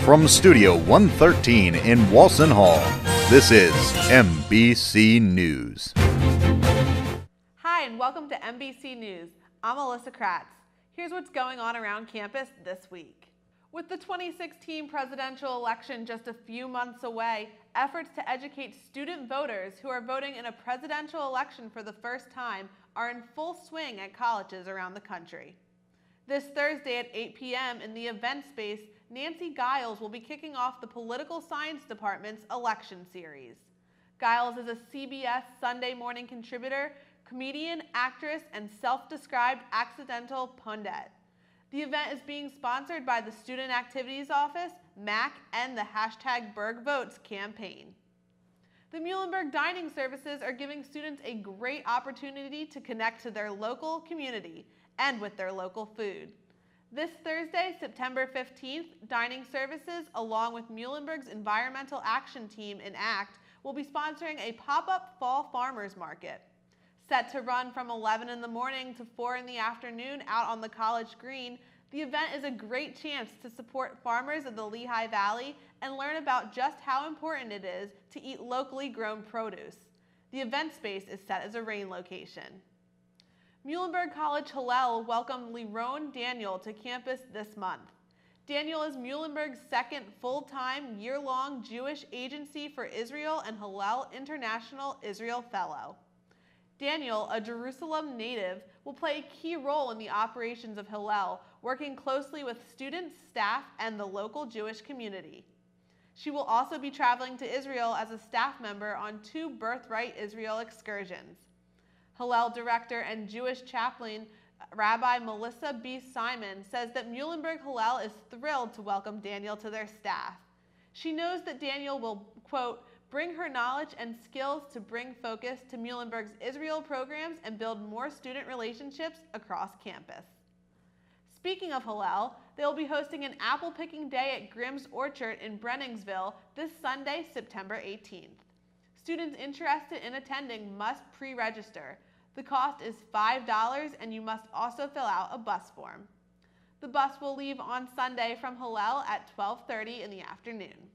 From Studio 113 in Walson Hall, this is MBC News. Hi, and welcome to MBC News. I'm Alyssa. Here's what's going on around campus this week. With the 2016 presidential election just a few months away, efforts to educate student voters who are voting in a presidential election for the first time are in full swing at colleges around the country. This Thursday at 8 p.m. in the event space, Nancy Giles will be kicking off the Political Science Department's election series. Giles is a CBS Sunday Morning contributor, comedian, actress, and self-described accidental pundit. The event is being sponsored by the Student Activities Office, MAC, and the #BergVotes campaign. The Muhlenberg dining services are giving students a great opportunity to connect to their local community and with their local food. This Thursday, September 15th, dining services, along with Muhlenberg's Environmental Action Team in ACT, will be sponsoring a pop-up fall farmers market. Set to run from 11 in the morning to 4 in the afternoon out on the college green, the event is a great chance to support farmers of the Lehigh Valley and learn about just how important it is to eat locally grown produce. The event space is set as a rain location. Muhlenberg College Hillel welcomed Liron Daniel to campus this month. Daniel is Muhlenberg's second full-time, year-long Jewish Agency for Israel and Hillel International Israel Fellow. Daniel, a Jerusalem native, will play a key role in the operations of Hillel, working closely with students, staff, and the local Jewish community. She will also be traveling to Israel as a staff member on 2 Birthright Israel excursions. Hillel director and Jewish chaplain Rabbi Melissa B. Simon says that Muhlenberg Hillel is thrilled to welcome Daniel to their staff. She knows that Daniel will, quote, bring her knowledge and skills to bring focus to Muhlenberg's Israel programs and build more student relationships across campus. Speaking of Hillel, they will be hosting an apple picking day at Grimm's Orchard in Brenningsville this Sunday, September 18th. Students interested in attending must pre-register. The cost is $5 and you must also fill out a bus form. The bus will leave on Sunday from Hillel at 12:30 in the afternoon.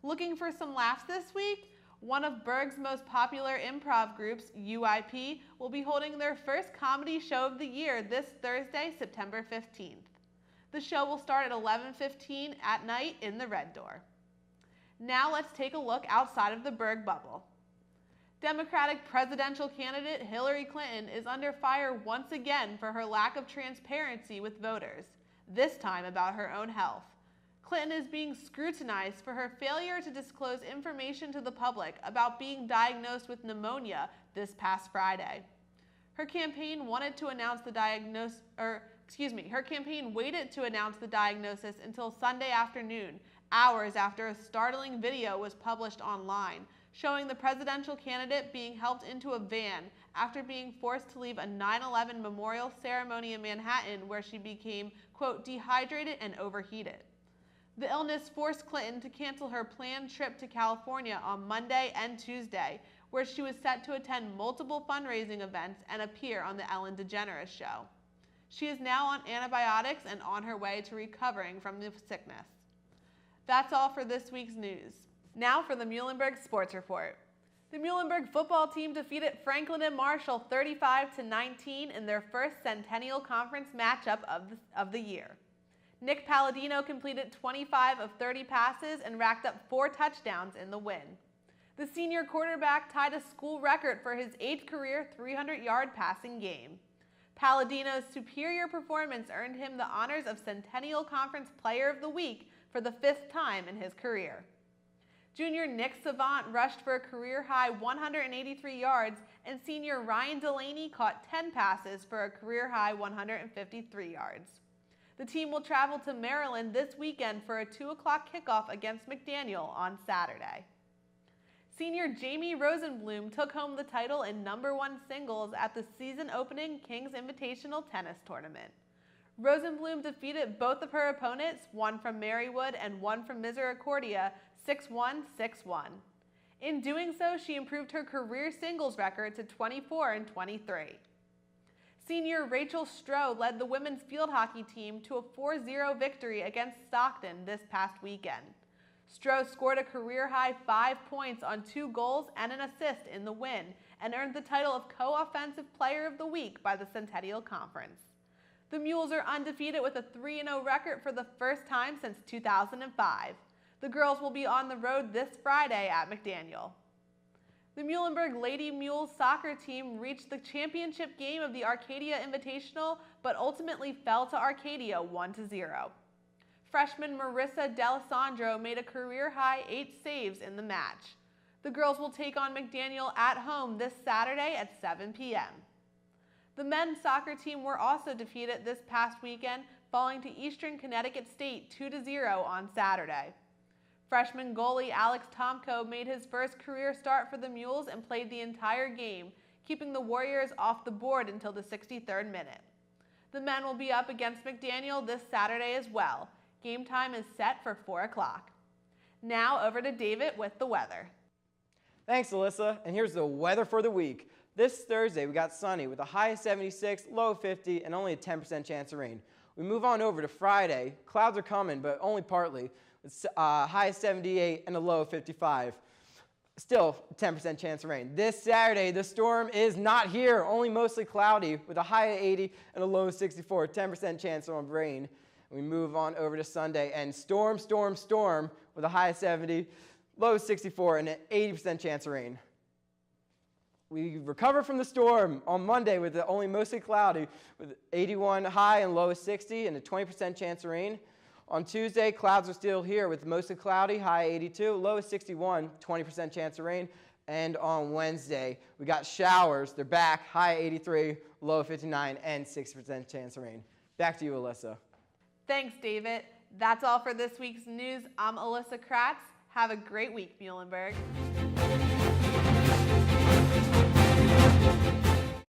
Looking for some laughs this week? One of Berg's most popular improv groups, UIP, will be holding their first comedy show of the year this Thursday, September 15th. The show will start at 11:15 at night in the Red Door. Now let's take a look outside of the Berg bubble. Democratic presidential candidate Hillary Clinton is under fire once again for her lack of transparency with voters, this time about her own health. Clinton is being scrutinized for her failure to disclose information to the public about being diagnosed with pneumonia this past Friday. Her campaign waited to announce the diagnosis until Sunday afternoon, hours after a startling video was published online, showing the presidential candidate being helped into a van after being forced to leave a 9/11 memorial ceremony in Manhattan where she became, quote, dehydrated and overheated. The illness forced Clinton to cancel her planned trip to California on Monday and Tuesday, where she was set to attend multiple fundraising events and appear on the Ellen DeGeneres show. She is now on antibiotics and on her way to recovering from the sickness. That's all for this week's news. Now for the Muhlenberg Sports Report. The Muhlenberg football team defeated Franklin and Marshall 35-19 in their first Centennial Conference matchup of the year. Nick Palladino completed 25 of 30 passes and racked up 4 touchdowns in the win. The senior quarterback tied a school record for his 8th career 300-yard passing game. Palladino's superior performance earned him the honors of Centennial Conference Player of the Week for the 5th time in his career. Junior Nick Savant rushed for a career-high 183 yards, and senior Ryan Delaney caught 10 passes for a career-high 153 yards. The team will travel to Maryland this weekend for a 2 o'clock kickoff against McDaniel on Saturday. Senior Jamie Rosenblum took home the title in #1 singles at the season-opening King's Invitational Tennis Tournament. Rosenblum defeated both of her opponents, one from Marywood and one from Misericordia, 6-1, 6-1. In doing so, she improved her career singles record to 24-23. Senior Rachel Stroh led the women's field hockey team to a 4-0 victory against Stockton this past weekend. Stroh scored a career-high 5 points on 2 goals and an assist in the win and earned the title of Co-Offensive Player of the Week by the Centennial Conference. The Mules are undefeated with a 3-0 record for the first time since 2005. The girls will be on the road this Friday at McDaniel. The Muhlenberg Lady Mules soccer team reached the championship game of the Arcadia Invitational, but ultimately fell to Arcadia 1-0. Freshman Marissa D'Alessandro made a career-high 8 saves in the match. The girls will take on McDaniel at home this Saturday at 7 p.m. The men's soccer team were also defeated this past weekend, falling to Eastern Connecticut State 2-0 on Saturday. Freshman goalie Alex Tomko made his first career start for the Mules and played the entire game, keeping the Warriors off the board until the 63rd minute. The men will be up against McDaniel this Saturday as well. Game time is set for 4 o'clock. Now over to David with the weather. Thanks, Alyssa, and here's the weather for the week. This Thursday, we got sunny with a high of 76, low of 50, and only a 10% chance of rain. We move on over to Friday. Clouds are coming, but only partly. It's high of 78 and a low of 55. Still 10% chance of rain. This Saturday, the storm is not here, only mostly cloudy with a high of 80 and a low of 64, 10% chance of rain. We move on over to Sunday and storm with a high of 70, low of 64, and an 80% chance of rain. We recover from the storm on Monday with the only mostly cloudy with 81 high and low of 60 and a 20% chance of rain. On Tuesday, clouds are still here with mostly cloudy, high 82, low of 61, 20% chance of rain. And on Wednesday, we got showers. They're back, high 83, low of 59, and 6% chance of rain. Back to you, Alyssa. Thanks, David. That's all for this week's news. I'm Alyssa Kratz. Have a great week, Muhlenberg.